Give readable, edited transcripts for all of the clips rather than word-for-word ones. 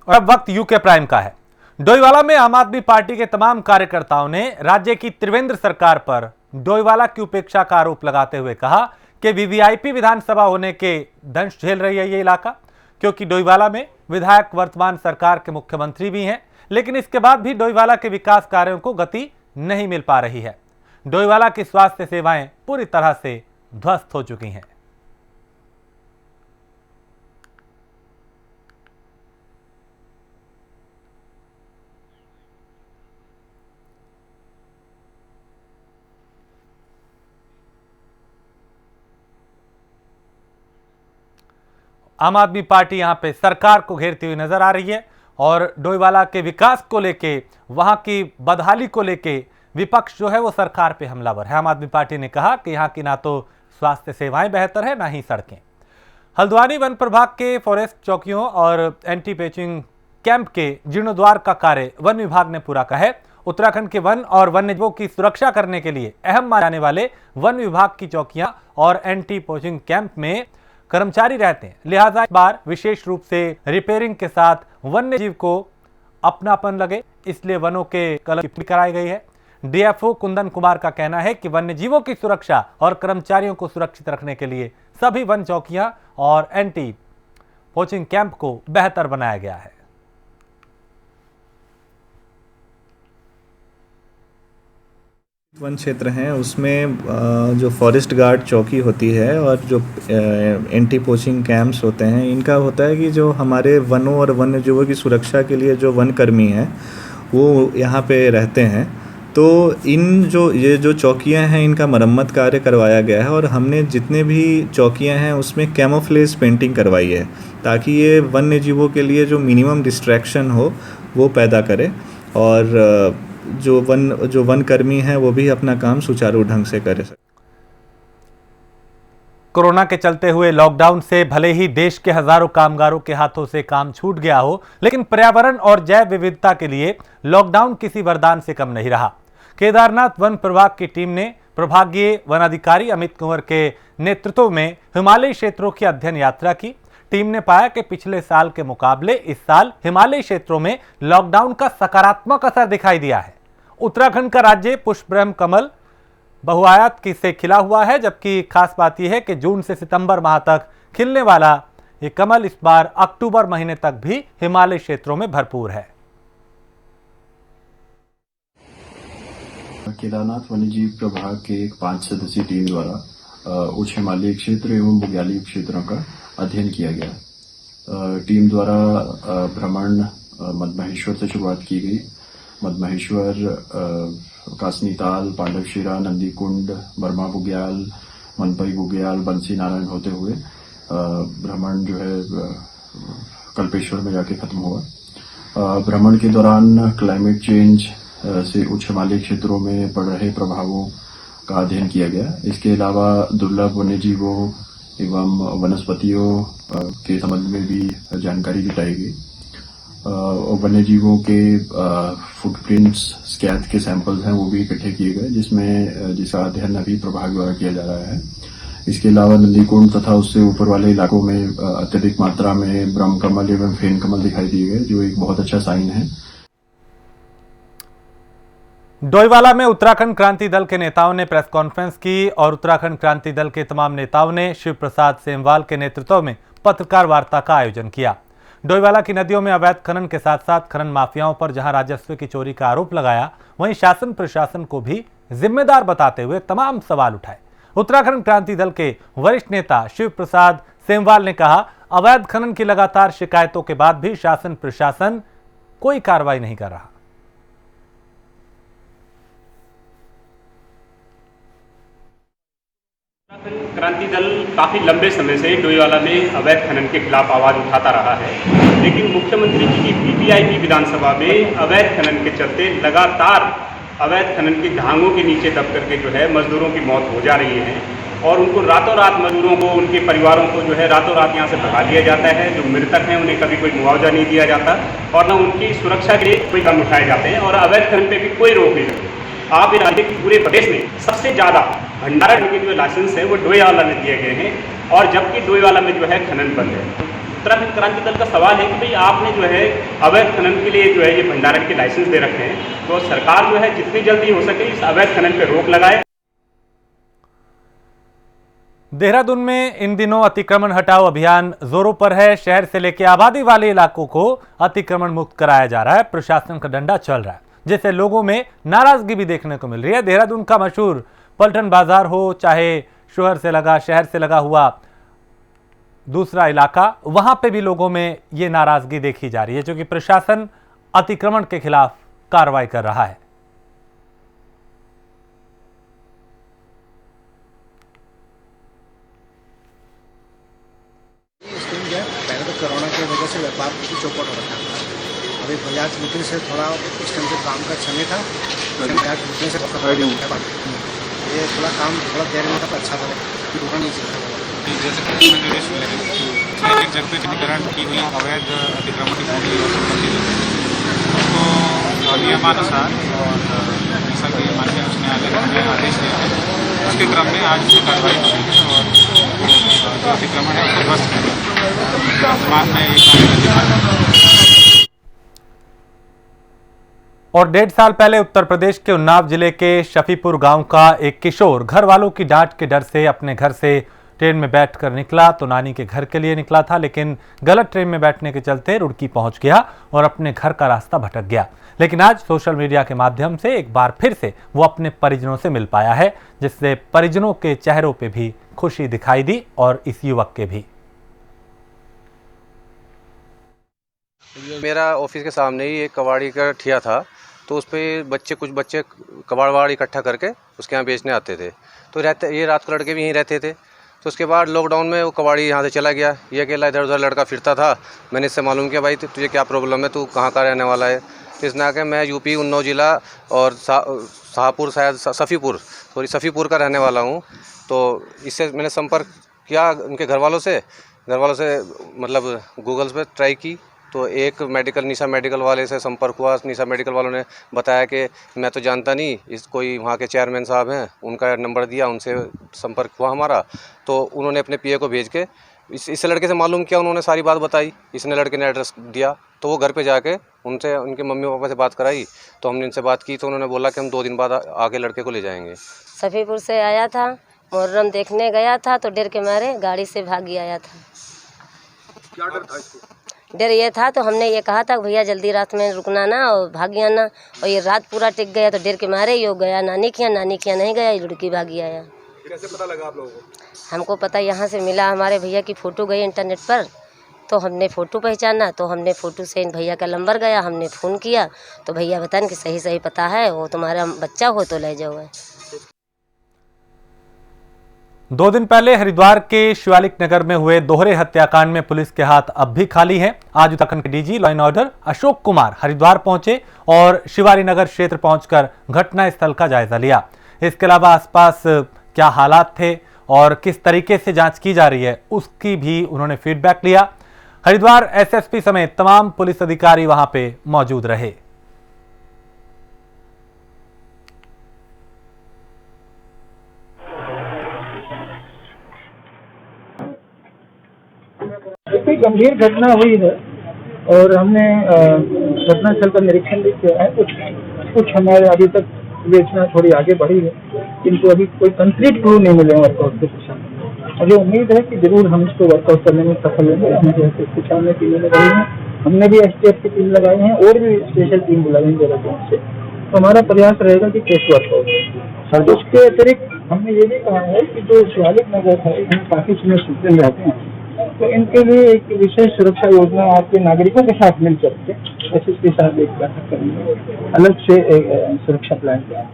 और अब वक्त यूके प्राइम का है। डोईवाला में आम आदमी पार्टी के तमाम कार्यकर्ताओं ने राज्य की त्रिवेंद्र सरकार पर डोईवाला की उपेक्षा का आरोप लगाते हुए कहा कि वीवीआईपी विधानसभा होने के दंश झेल रही है ये इलाका, क्योंकि डोईवाला में विधायक वर्तमान सरकार के मुख्यमंत्री भी हैं, लेकिन इसके बाद भी डोईवाला के विकास कार्यों को गति नहीं मिल पा रही है। डोईवाला की स्वास्थ्य सेवाएं पूरी तरह से ध्वस्त हो चुकी हैं। आम आदमी पार्टी यहां पे सरकार को घेरती हुई नजर आ रही है और डोईवाला के विकास को लेके, वहां की बदहाली को लेके विपक्ष जो है वो सरकार पे हमलावर है। आम आदमी पार्टी ने कहा कि यहां की ना तो स्वास्थ्य सेवाएं बेहतर है, ना ही सड़कें। हल्द्वानी वन प्रभाग के फॉरेस्ट चौकियों और एंटी पोचिंग कैंप के जीर्णोद्वार का कार्य वन विभाग ने पूरा किया है। उत्तराखंड के वन और वन्यजीवों की सुरक्षा करने के लिए अहम माने जाने वाले वन विभाग की चौकियां और एंटी पोचिंग कैंप में कर्मचारी रहते हैं, लिहाजा इस बार विशेष रूप से रिपेयरिंग के साथ वन्य जीव को अपनापन लगे, इसलिए वनों के कलर की कराई गई है। डीएफओ कुंदन कुमार का कहना है कि वन्य जीवों की सुरक्षा और कर्मचारियों को सुरक्षित रखने के लिए सभी वन चौकियां और एंटी पोचिंग कैंप को बेहतर बनाया गया है। वन क्षेत्र हैं उसमें जो फॉरेस्ट गार्ड चौकी होती है और जो एंटी पोचिंग कैंप्स होते हैं, इनका होता है कि जो हमारे वनों और वन्य जीवों की सुरक्षा के लिए जो वन कर्मी हैं वो यहाँ पे रहते हैं। तो ये जो चौकियाँ हैं इनका मरम्मत कार्य करवाया गया है और हमने जितने भी चौकियाँ हैं उसमें कैमोफ्लेज पेंटिंग करवाई है ताकि ये वन्य जीवों के लिए जो मिनिमम डिस्ट्रैक्शन हो वो पैदा करे और जो वन कर्मी हैं वो भी अपना काम सुचारू ढंग से करे। कोरोना के चलते हुए लॉकडाउन से भले ही देश के हजारों कामगारों के हाथों से काम छूट गया हो, लेकिन पर्यावरण और जैव विविधता के लिए लॉकडाउन किसी वरदान से कम नहीं रहा। केदारनाथ वन प्रभाग की टीम ने प्रभागीय वन अधिकारी अमित कुंवर के नेतृत्व में हिमालयी क्षेत्रों की अध्ययन यात्रा की। टीम ने पाया कि पिछले साल के मुकाबले इस साल हिमालयी क्षेत्रों में लॉकडाउन का सकारात्मक असर दिखाई दिया है। उत्तराखंड का राज्य पुष्प ब्रह्म कमल बहुआयात से खिला हुआ है, जबकि खास बात यह है कि जून से सितंबर माह तक खिलने वाला ये कमल इस बार अक्टूबर महीने तक भी हिमालय क्षेत्रों में भरपूर है। केदारनाथ वन्यजीव प्रभाग के एक 5 सदस्यीय टीम द्वारा उच्च हिमालयी क्षेत्र एवं बुग्याली क्षेत्रों का अध्ययन किया गया। टीम द्वारा भ्रमण मदमहेश्वर से शुरुआत की गई। मदमहेश्वर, कासनीताल, पांडवशिरा, नंदीकुंड, बर्मा बुग्याल, मनपई बुग्याल, बंसी नारायण होते हुए भ्रमण जो है कल्पेश्वर में जाके खत्म हुआ। भ्रमण के दौरान क्लाइमेट चेंज से उच्च हिमालयी क्षेत्रों में पड़ रहे प्रभावों का अध्ययन किया गया। इसके अलावा दुर्लभ वन्यजीवों एवं वनस्पतियों के संबंध में भी जानकारी जुटाई गई। वन्यजीवों के फुटप्रिंट्स, स्कैथ के सैंपल्स हैं वो भी इकट्ठे किए गए, जिसका अध्ययन अभी प्रभाग द्वारा किया जा रहा है। इसके अलावा नंदीकुंड तथा उससे ऊपर वाले इलाकों में अत्यधिक मात्रा में ब्रह्म कमल एवं फेन कमल दिखाई दिए गए, जो एक बहुत अच्छा साइन है। डोईवाला में उत्तराखंड क्रांति दल के नेताओं ने प्रेस कॉन्फ्रेंस की और उत्तराखंड क्रांति दल के तमाम नेताओं ने शिव प्रसाद सेमवाल के नेतृत्व में पत्रकार वार्ता का आयोजन किया। डोईवाला की नदियों में अवैध खनन के साथ साथ खनन माफियाओं पर जहां राजस्व की चोरी का आरोप लगाया, वहीं शासन प्रशासन को भी जिम्मेदार बताते हुए तमाम सवाल उठाए। उत्तराखंड क्रांति दल के वरिष्ठ नेता शिव प्रसाद सेमवाल ने कहा, अवैध खनन की लगातार शिकायतों के बाद भी शासन प्रशासन कोई कार्रवाई नहीं कर रहा। उत्तराखंड क्रांति दल काफ़ी लंबे समय से डोईवाला में अवैध खनन के खिलाफ आवाज़ उठाता रहा है, लेकिन मुख्यमंत्री जी की वीवीआईपी विधानसभा में अवैध खनन के चलते लगातार अवैध खनन की ढांगों के नीचे दब करके जो है मजदूरों की मौत हो जा रही है और उनको रातों रात मजदूरों को, उनके परिवारों को जो है रातों रात यहाँ से भगा दिया जाता है। जो मृतक हैं उन्हें कभी कोई मुआवजा नहीं दिया जाता और न उनकी सुरक्षा के लिए कोई कदम उठाए जाते हैं और अवैध खनन पर भी कोई रोक नहीं लगती। आप राज्य के पूरे प्रदेश में सबसे ज़्यादा भंडारण के जो लाइसेंस है वो डोईवाला में दिए गए हैं और जबकि डोईवाला में जो है खनन बंद है। उत्तराखंड क्रांति दल का सवाल है कि भाई आपने जो है अवैध खनन के लिए जो है ये भंडारण के लाइसेंस दे रखे हैं, तो सरकार जो है जितनी जल्दी हो सके इस अवैध खनन पर रोक लगाए। देहरादून में इन दिनों अतिक्रमण हटाओ अभियान जोरों पर है। शहर से लेकर आबादी वाले इलाकों को अतिक्रमण मुक्त कराया जा रहा है। प्रशासन का डंडा चल रहा है, जिससे लोगों में नाराजगी भी देखने को मिल रही है। देहरादून का मशहूर पलटन बाजार हो, चाहे शहर से लगा हुआ दूसरा इलाका, वहां पे भी लोगों में ये नाराजगी देखी जा रही है, क्योंकि प्रशासन अतिक्रमण के खिलाफ कार्रवाई कर रहा है। पहले तो कोरोना की वजह से व्यापार की चौपट हो रखा था। अभी बजाज बिक्री से थोड़ा इस टाइम से काम का समय था, बजाज बिक्री से ये थोड़ा काम थोड़ा देर में था तो अच्छा था, रुका नहीं चल रहा। जैसे एक जगह पे चिन्हीकरण की हुई अवैध अतिक्रमण की भूमि और संपत्ति तो नियमानुसार और जैसा कि माननीय उच्च न्यायालय ने आदेश दिया है, उसके क्रम में आज इसकी कार्रवाई हो रही है और जो अतिक्रमण है उसको ध्वस्त किया गया। वर्तमान में और 1.5 साल पहले उत्तर प्रदेश के उन्नाव जिले के शफीपुर गांव का एक किशोर घर वालों की डांट के डर से अपने घर से ट्रेन में बैठकर निकला तो नानी के घर के लिए निकला था, लेकिन गलत ट्रेन में बैठने के चलते रुड़की पहुंच गया और अपने घर का रास्ता भटक गया। लेकिन आज सोशल मीडिया के माध्यम से एक बार फिर से वो अपने परिजनों से मिल पाया है, जिससे परिजनों के चेहरों पे भी खुशी दिखाई दी और इस युवक के भी। मेरा ऑफिस के सामने ही एक कबाड़ी का ठिया था, तो उस पर कुछ बच्चे कबाड़ इकट्ठा करके उसके यहाँ बेचने आते थे। तो ये रात को लड़के भी यहीं रहते थे। तो उसके बाद लॉकडाउन में वो कबाड़ी यहाँ से चला गया। ये अकेला इधर उधर लड़का फिरता था। मैंने इससे मालूम किया, भाई तुझे क्या प्रॉब्लम है, तू कहाँ का रहने वाला है। तो इसने आके मैं यूपी उन्नाव जिला और सफ़ीपुर का रहने वाला हूँ। तो इससे मैंने संपर्क किया उनके घर वालों से मतलब गूगल्स पे ट्राई की, तो एक निशा मेडिकल वाले से संपर्क हुआ। निशा मेडिकल वालों ने बताया कि मैं तो जानता नहीं, कोई वहाँ के चेयरमैन साहब हैं, उनका नंबर दिया, उनसे संपर्क हुआ हमारा। तो उन्होंने अपने पीए को भेज के इस लड़के से मालूम किया, उन्होंने सारी बात बताई। इसने लड़के ने एड्रेस दिया, तो वो घर पे जाके उनके मम्मी पापा से बात कराई। तो हमने इनसे बात की, तो उन्होंने बोला कि हम 2 दिन बाद आगे लड़के को ले जाएंगे। सफ़ीपुर से आया था, मुहर्रम देखने गया था, तो डर के मारे गाड़ी से भागी आया था। क्या डर था इसको? डर ये था, तो हमने ये कहा था भैया जल्दी रात में रुकना ना और भागी आना, और ये रात पूरा टिक गया। तो डर के मारे यो गया नानी के यहाँ नहीं गया, लड़की भागी आया। कैसे पता लगा आप लोगों को? हमको पता यहाँ से मिला, हमारे भैया की फ़ोटो गई इंटरनेट पर, तो हमने फ़ोटो पहचाना। तो हमने फ़ोटो से भैया का नंबर गया, हमने फ़ोन किया, तो भैया बतान कि सही पता है, वो तुम्हारा बच्चा हो तो ले जाओ। 2 दिन पहले हरिद्वार के शिवालिक नगर में हुए दोहरे हत्याकांड में पुलिस के हाथ अब भी खाली हैं। आज उत्तराखंड के DG law and order Ashok Kumar Haridwar पहुंचे और शिवारी नगर क्षेत्र पहुंचकर घटना स्थल का जायजा लिया। इसके अलावा आसपास क्या हालात थे और किस तरीके से जांच की जा रही है, उसकी भी उन्होंने फीडबैक लिया। हरिद्वार एसएसपी समेत तमाम पुलिस अधिकारी वहां पे मौजूद रहे। कोई गंभीर घटना हुई है और हमने घटनास्थल का निरीक्षण भी किया है। कुछ हमारे अभी तक विवेचना थोड़ी आगे बढ़ी है, किंतु अभी कोई कंक्रीट क्लू नहीं मिले वर्कआउट के दिशा में। मुझे उम्मीद है कि जरूर हम इसको वर्कआउट करने में सफल होंगे। हमें किसानों की टीमें लगाई हैं, हमने भी एसटीएफ की टीम लगाई है और भी स्पेशल टीम बुलाई है देहरादून से। तो हमारा प्रयास रहेगा कि केस वर्कआउट। उसके अतिरिक्त हमने ये भी कहा है कि जो शिवालिक नगर है, हम काफी समय सूचना रहते हैं, तो इनके लिए एक विशेष सुरक्षा योजना आपके नागरिकों के साथ मिल करके एसएसपी के साथ एक बैठक करेंगे, अलग से सुरक्षा प्लान तैयार।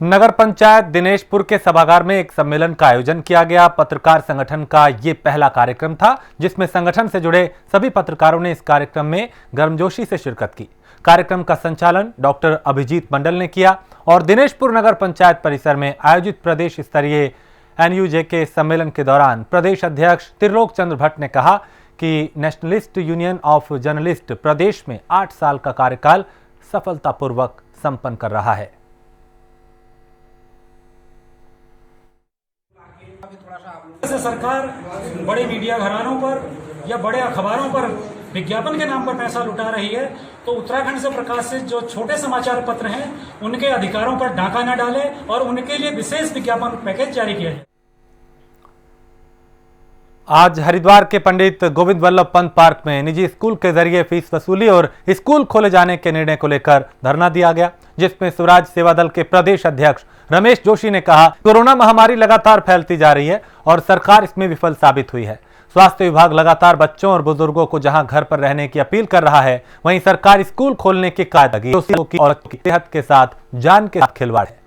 नगर पंचायत दिनेशपुर के सभागार में एक सम्मेलन का आयोजन किया गया। पत्रकार संगठन का ये पहला कार्यक्रम था, जिसमें संगठन से जुड़े सभी पत्रकारों ने इस कार्यक्रम में गर्मजोशी से शिरकत की। कार्यक्रम का संचालन डॉक्टर अभिजीत मंडल ने किया और दिनेशपुर नगर पंचायत परिसर में आयोजित प्रदेश स्तरीय एनयूजे के सम्मेलन के दौरान प्रदेश अध्यक्ष त्रिलोक चंद्र भट्ट ने कहा कि नेशनलिस्ट यूनियन ऑफ जर्नलिस्ट प्रदेश में 8 साल का कार्यकाल सफलतापूर्वक संपन्न कर रहा है। से सरकार बड़े मीडिया घरानों पर या बड़े अखबारों पर विज्ञापन के नाम पर पैसा लुटा रही है, तो उत्तराखंड से प्रकाशित जो छोटे समाचार पत्र हैं उनके अधिकारों पर डाका न डाले और उनके लिए विशेष विज्ञापन पैकेज जारी किया जाए। आज हरिद्वार के पंडित गोविंद वल्लभ पंत पार्क में निजी स्कूल के जरिए फीस वसूली और स्कूल खोले जाने के निर्णय को लेकर धरना दिया गया, जिसमें स्वराज सेवा दल के प्रदेश अध्यक्ष रमेश जोशी ने कहा, कोरोना महामारी लगातार फैलती जा रही है और सरकार इसमें विफल साबित हुई है। स्वास्थ्य विभाग लगातार बच्चों और बुजुर्गों को जहां घर पर रहने की अपील कर रहा है, वहीं सरकार स्कूल खोलने की कायदगी और सेहत के साथ जान के साथ खिलवाड़ है।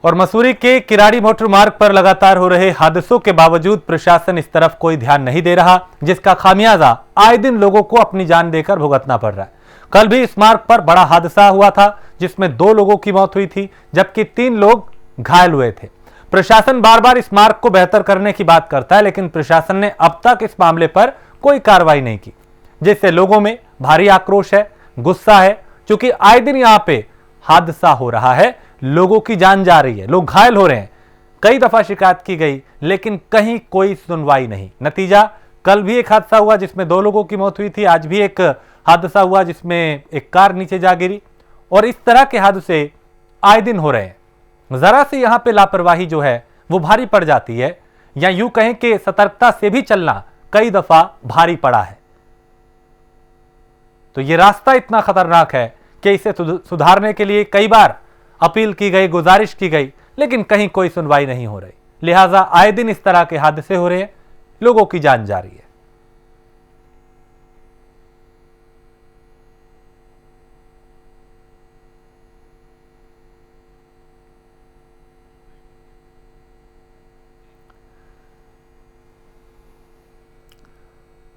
और मसूरी के किराड़ी मोटर मार्ग पर लगातार हो रहे हादसों के बावजूद प्रशासन इस तरफ कोई ध्यान नहीं दे रहा, जिसका खामियाजा आए दिन लोगों को अपनी जान देकर भुगतना पड़ रहा है। कल भी इस मार्ग पर बड़ा हादसा हुआ था, जिसमें 2 लोगों की मौत हुई थी, जबकि 3 लोग घायल हुए थे। प्रशासन बार बार इस मार्ग को बेहतर करने की बात करता है, लेकिन प्रशासन ने अब तक इस मामले पर कोई कार्रवाई नहीं की, जिससे लोगों में भारी आक्रोश है, गुस्सा है। क्योंकि आए दिन यहां पे हादसा हो रहा है, लोगों की जान जा रही है, लोग घायल हो रहे हैं। कई दफा शिकायत की गई, लेकिन कहीं कोई सुनवाई नहीं। नतीजा, कल भी एक हादसा हुआ जिसमें 2 लोगों की मौत हुई थी, आज भी एक हादसा हुआ जिसमें एक कार नीचे जा गिरी। और इस तरह के हादसे आए दिन हो रहे हैं। जरा से यहां पे लापरवाही जो है वो भारी पड़ जाती है, या यूं कहें कि सतर्कता से भी चलना कई दफा भारी पड़ा है। तो ये रास्ता इतना खतरनाक है कि इसे सुधारने के लिए कई बार अपील की गई, गुजारिश की गई, लेकिन कहीं कोई सुनवाई नहीं हो रही। लिहाजा आए दिन इस तरह के हादसे हो रहे हैं, लोगों की जान जा रही है।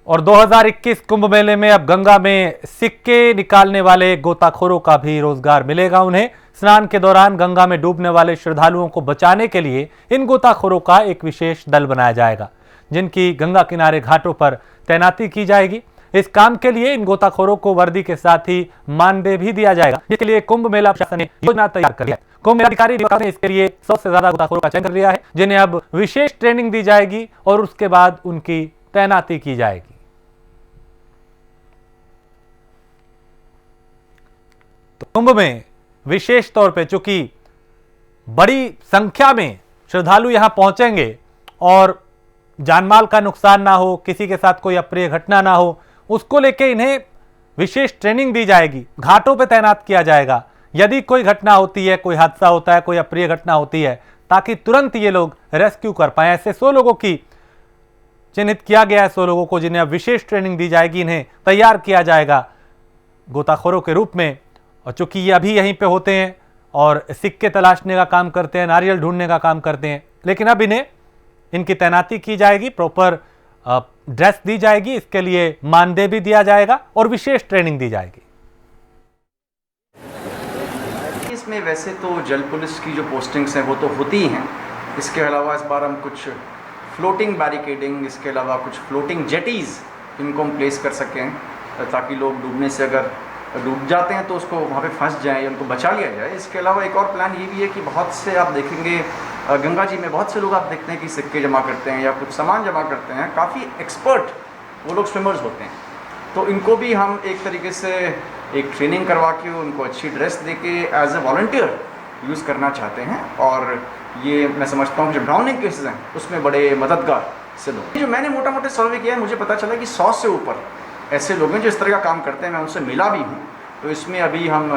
और 2021 कुंभ मेले में अब गंगा में सिक्के निकालने वाले गोताखोरों का भी रोजगार मिलेगा उन्हें। स्नान के दौरान गंगा में डूबने वाले श्रद्धालुओं को बचाने के लिए इन गोताखोरों का एक विशेष दल बनाया जाएगा, जिनकी गंगा किनारे घाटों पर तैनाती की जाएगी। इस काम के लिए इन गोताखोरों को वर्दी के साथ ही मानदेय भी दिया जाएगा, जिसके लिए कुंभ मेला प्रशासन ने योजना तैयार कर लिया है। कुंभ मेला अधिकारी ने इसके लिए 100 से ज्यादा गोताखोरों का चयन कर लिया है, जिन्हें अब विशेष ट्रेनिंग दी जाएगी और उसके बाद उनकी तैनाती की जाएगी। तो कुंभ में विशेष तौर पे चूंकि बड़ी संख्या में श्रद्धालु यहां पहुंचेंगे और जानमाल का नुकसान ना हो, किसी के साथ कोई अप्रिय घटना ना हो, उसको लेके इन्हें विशेष ट्रेनिंग दी जाएगी, घाटों पे तैनात किया जाएगा। यदि कोई घटना होती है, कोई हादसा होता है, कोई अप्रिय घटना होती है, ताकि तुरंत ये लोग रेस्क्यू कर पाए। ऐसे 100 लोगों की चिन्हित किया गया है, 100 लोगों को जिन्हें अब विशेष ट्रेनिंग दी जाएगी, इन्हें तैयार किया जाएगा गोताखोरों के रूप में। और चूंकि ये अभी यहीं पे होते हैं और सिक्के तलाशने का काम करते हैं, नारियल ढूंढने का काम करते हैं, लेकिन अब इन्हें इनकी तैनाती की जाएगी, प्रॉपर ड्रेस दी जाएगी, इसके लिए मानदेय भी दिया जाएगा और विशेष ट्रेनिंग दी जाएगी। इसमें वैसे तो जल पुलिस की जो पोस्टिंग्स हैं वो तो होती ही हैं। इसके अलावा इस बार हम कुछ फ्लोटिंग बैरिकेडिंग, इसके अलावा कुछ फ्लोटिंग जेटीज़ इनको हम प्लेस कर सकें, ताकि लोग डूबने से अगर डूब जाते हैं तो उसको वहाँ पे फंस जाएं या उनको बचा लिया जाए। इसके अलावा एक और प्लान ये भी है कि बहुत से आप देखेंगे गंगा जी में बहुत से लोग आप देखते हैं कि सिक्के जमा करते हैं या कुछ सामान जमा करते हैं, काफ़ी एक्सपर्ट वो लोग स्विमर्स होते हैं। तो इनको भी हम एक तरीके से एक ट्रेनिंग करवा के उनको अच्छी ड्रेस दे के एज ए वॉलंटियर यूज़ करना चाहते हैं। और ये मैं समझता हूँ जो ड्राउनिंग केसेस हैं उसमें बड़े मददगार सिद्ध होंगे। जो मैंने मोटा मोटा सर्वे किया है, मुझे पता चला कि 100 से ऊपर ऐसे लोग हैं जो इस तरह का काम करते हैं। मैं उनसे मिला भी हूँ। तो इसमें अभी हम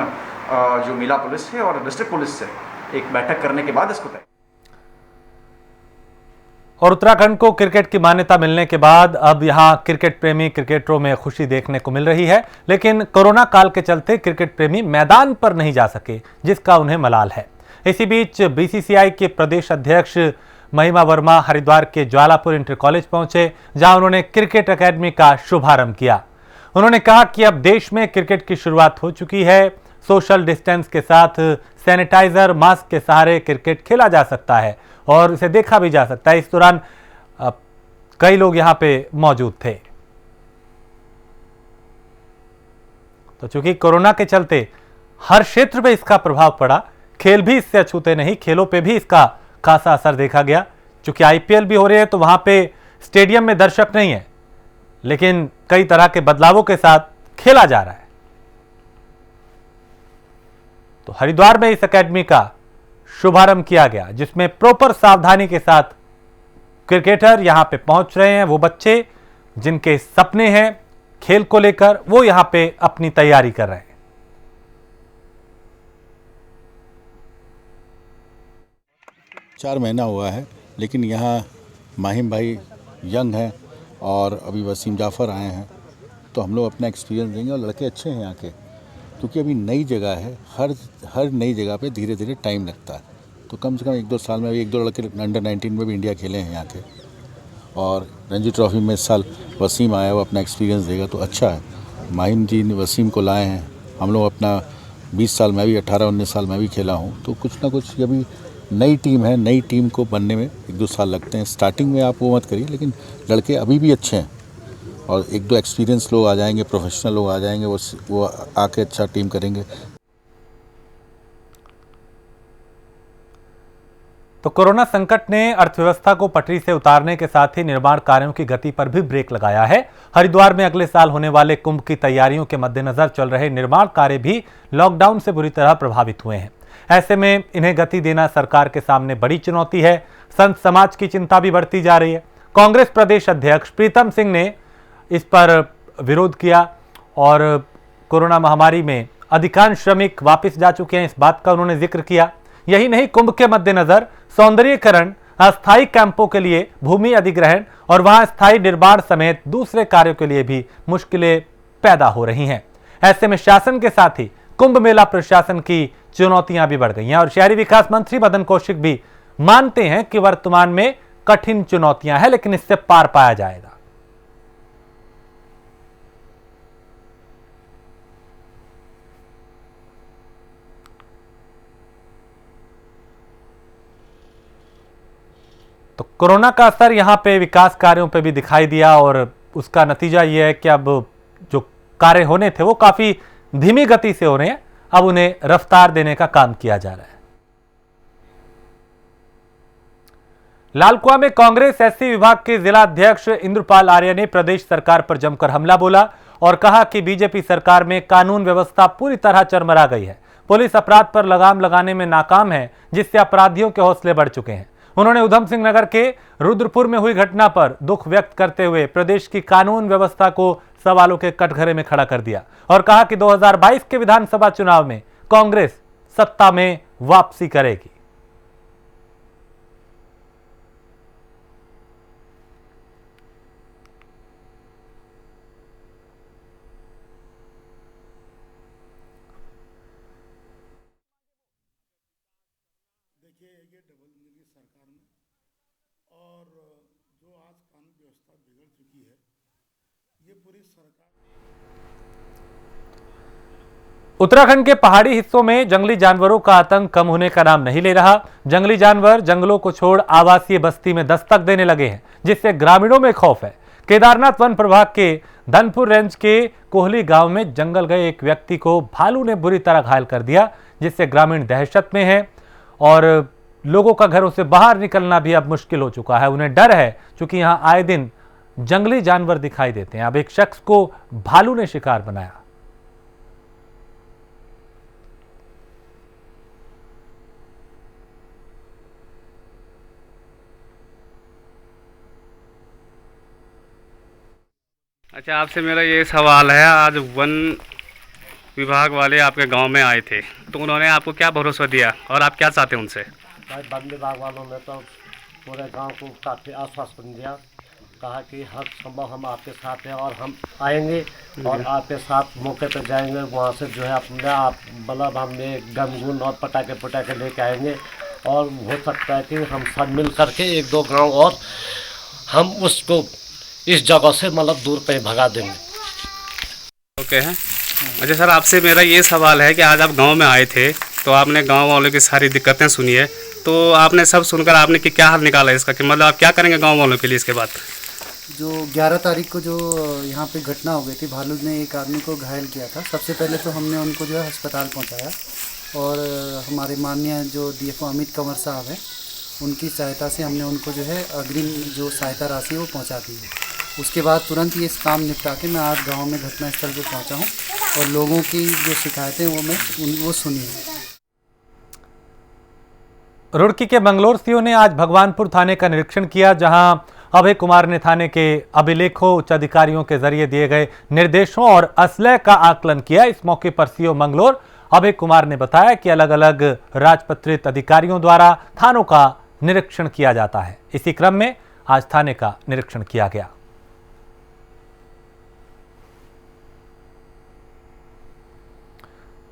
जो मिला पुलिस है और डिस्ट्रिक्ट पुलिस से एक बैठक करने के बाद इसको तय। और उत्तराखंड को क्रिकेट की मान्यता मिलने के बाद अब यहां क्रिकेट प्रेमी क्रिकेटरों में खुशी देखने को मिल रही है, लेकिन कोरोना काल के चलते क्रिकेट प्रेमी मैदान पर नहीं जा सके, जिसका उन्हें मलाल है। इसी बीच बीसीसीआई के प्रदेश अध्यक्ष महिमा वर्मा हरिद्वार के ज्वालापुर इंटर कॉलेज पहुंचे, जहां उन्होंने क्रिकेट अकेडमी का शुभारंभ किया। उन्होंने कहा कि अब देश में क्रिकेट की शुरुआत हो चुकी है, सोशल डिस्टेंस के साथ सैनिटाइजर मास्क के सहारे क्रिकेट खेला जा सकता है और इसे देखा भी जा सकता है। इस दौरान कई लोग यहां पे मौजूद थे। तो चूंकि कोरोना के चलते हर क्षेत्र में इसका प्रभाव पड़ा, खेल भी इससे अछूते नहीं, खेलों पे भी इसका खासा असर देखा गया। चूंकि आईपीएल भी हो रहे हैं तो वहां पे स्टेडियम में दर्शक नहीं है, लेकिन कई तरह के बदलावों के साथ खेला जा रहा है। तो हरिद्वार में इस एकेडमी का शुभारंभ किया गया, जिसमें प्रॉपर सावधानी के साथ क्रिकेटर यहां पे पहुंच रहे हैं। वो बच्चे जिनके सपने हैं खेल को लेकर, वो यहां पे अपनी तैयारी कर रहे हैं। 4 महीना हुआ है, लेकिन यहाँ माहिम भाई यंग हैं और अभी वसीम जाफ़र आए हैं, तो हम लोग अपना एक्सपीरियंस देंगे। और लड़के अच्छे हैं यहाँ के, क्योंकि अभी नई जगह है। हर नई जगह पे धीरे धीरे टाइम लगता है, तो कम से कम 1-2 साल में अभी 1-2 लड़के अंडर 19 में भी इंडिया खेले हैं यहाँ के। और रणजी ट्रॉफी में इस साल वसीम आया, वो अपना एक्सपीरियंस देगा, तो अच्छा है। माहिम जी ने वसीम को लाए हैं। हम लोग अपना 20 साल में भी 18-19 साल में भी खेला हूँ, तो कुछ ना कुछ अभी नई टीम है, नई टीम को बनने में 1-2 साल लगते हैं। स्टार्टिंग में आप वो मत करिए, लेकिन लड़के अभी भी अच्छे हैं और 1-2 एक्सपीरियंस लोग आ जाएंगे, प्रोफेशनल लोग आ जाएंगे, वो आके अच्छा टीम करेंगे। तो कोरोना संकट ने अर्थव्यवस्था को पटरी से उतारने के साथ ही निर्माण कार्यों की गति पर भी ब्रेक लगाया है। हरिद्वार में अगले साल होने वाले कुंभ की तैयारियों के मद्देनजर चल रहे निर्माण कार्य भी लॉकडाउन से बुरी तरह प्रभावित हुए हैं। ऐसे में इन्हें गति देना सरकार के सामने बड़ी चुनौती है। संत समाज की चिंता भी बढ़ती जा रही है। कांग्रेस प्रदेश अध्यक्ष प्रीतम सिंह ने इस पर विरोध किया और कोरोना महामारी में अधिकांश श्रमिक वापस जा चुके हैं, इस बात का उन्होंने जिक्र किया। यही नहीं, कुंभ के मद्देनजर सौंदर्यीकरण, अस्थायी कैंपों के लिए भूमि अधिग्रहण और वहां स्थायी निर्माण समेत दूसरे कार्यों के लिए भी मुश्किलें पैदा हो रही हैं। ऐसे में शासन के साथ ही कुंभ मेला प्रशासन की चुनौतियां भी बढ़ गई हैं और शहरी विकास मंत्री मदन कौशिक भी मानते हैं कि वर्तमान में कठिन चुनौतियां हैं, लेकिन इससे पार पाया जाएगा। तो कोरोना का असर यहां पे विकास कार्यों पे भी दिखाई दिया और उसका नतीजा यह है कि अब जो कार्य होने थे वो काफी धीमी गति से हो रहे हैं। अब उन्हें रफ्तार देने का काम किया जा रहा है। लालकुआं में कांग्रेस एससी विभाग के जिला अध्यक्ष इंद्रपाल आर्य ने प्रदेश सरकार पर जमकर हमला बोला और कहा कि बीजेपी सरकार में कानून व्यवस्था पूरी तरह चरमरा गई है। पुलिस अपराध पर लगाम लगाने में नाकाम है, जिससे अपराधियों के हौसले बढ़ चुके हैं। उन्होंने उधम सिंह नगर के रुद्रपुर में हुई घटना पर दुख व्यक्त करते हुए प्रदेश की कानून व्यवस्था को सवालों के कटघरे में खड़ा कर दिया और कहा कि 2022 के विधानसभा चुनाव में कांग्रेस सत्ता में वापसी करेगी। देखिए, ये डबल इंजन की सरकार में और जो आज कानून व्यवस्था बिगड़ चुकी है, ये पूरी सरकार। उत्तराखंड के पहाड़ी हिस्सों में जंगली जानवरों का आतंक कम होने का नाम नहीं ले रहा। जंगली जानवर जंगलों को छोड़ आवासीय बस्ती में दस्तक देने लगे हैं, जिससे ग्रामीणों में खौफ है। केदारनाथ वन प्रभाग के धनपुर रेंज के कोहली गांव में जंगल गए एक व्यक्ति को भालू ने बुरी तरह घायल कर दिया, जिससे ग्रामीण दहशत में हैं और लोगों का घरों से बाहर निकलना भी अब मुश्किल हो चुका है। उन्हें डर है, क्योंकि यहां आए दिन जंगली जानवर दिखाई देते हैं। अब एक शख्स को भालू ने शिकार बनाया। अच्छा, आपसे मेरा ये सवाल है, आज वन विभाग वाले आपके गांव में आए थे, तो उन्होंने आपको क्या भरोसा दिया और आप क्या चाहते हैं उनसे? भाई, वन विभाग वालों ने तो पूरे गांव को काफ़ी आश्वासन दिया, कहा कि हर संभव हम आपके साथ हैं और हम आएंगे और आपके साथ मौके पर जाएंगे। वहाँ से जो है अपने आप मतलब हमने गनगुन और पटाखे लेके आएंगे और हो सकता है कि हम सब मिल करके 1-2 गाँव और हम उसको इस जगह से मतलब दूर पे भगा देंगे। ओके है। अच्छा सर, आपसे मेरा ये सवाल है कि आज आप गांव में आए थे तो आपने गांव वालों की सारी दिक्कतें सुनी है, तो आपने सब सुनकर आपने क्या हल निकाला इसका, कि मतलब आप क्या करेंगे गांव वालों के लिए इसके बाद? जो 11 तारीख को जो यहाँ पे घटना हो गई थी, भालू ने एक आदमी को घायल किया था। सबसे पहले तो हमने उनको जो है अस्पताल पहुँचाया और हमारे माननीय जो DFO अमित कंवर साहब हैं, उनकी सहायता से हमने उनको जो है अग्रिम जो सहायता राशि है वो पहुँचा दी है। उसके बाद तुरंत ही इस काम निपटा के मैं आज गांव में घटनास्थल पे पहुंचा हूं और लोगों की जो शिकायतें वो सुनी है। रुड़की के मंगलोर सीओ ने आज भगवानपुर थाने का निरीक्षण किया, जहां अभय कुमार ने थाने के अभिलेखों उच्च अधिकारियों के जरिए दिए गए निर्देशों और असलह का आकलन किया। इस मौके पर सीओ मंगलोर अभय कुमार ने बताया कि अलग अलग राजपत्रित अधिकारियों द्वारा थानों का निरीक्षण किया जाता है। इसी क्रम में आज थाने का निरीक्षण किया गया।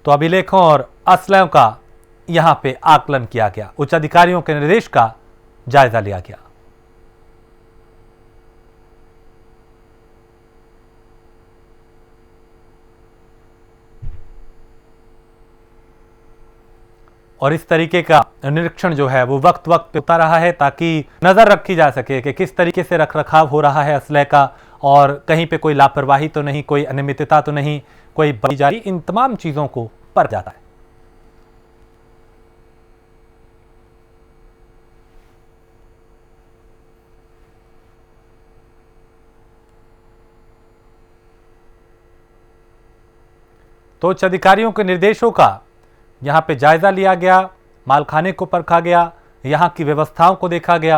तो अभिलेखों और असलहों का यहां पे आकलन किया गया, उच्च अधिकारियों के निर्देश का जायजा लिया गया। और इस तरीके का निरीक्षण जो है वो वक्त वक्त पे होता रहा है, ताकि नजर रखी जा सके कि किस तरीके से रखरखाव हो रहा है असलह का, और कहीं पे कोई लापरवाही तो नहीं, कोई अनियमितता तो नहीं, कोई बड़ी, इन तमाम चीजों को पर जाता है। तो उच्च अधिकारियों के निर्देशों का यहां पे जायजा लिया गया, मालखाने को परखा गया, यहां की व्यवस्थाओं को देखा गया,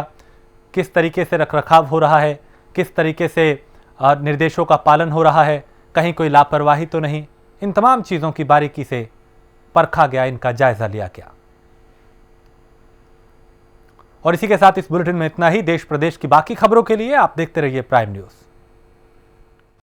किस तरीके से रखरखाव हो रहा है, किस तरीके से निर्देशों का पालन हो रहा है, कहीं कोई लापरवाही तो नहीं, इन तमाम चीज़ों की बारीकी से परखा गया, इनका जायजा लिया गया। और इसी के साथ इस बुलेटिन में इतना ही। देश प्रदेश की बाकी खबरों के लिए आप देखते रहिए प्राइम न्यूज़।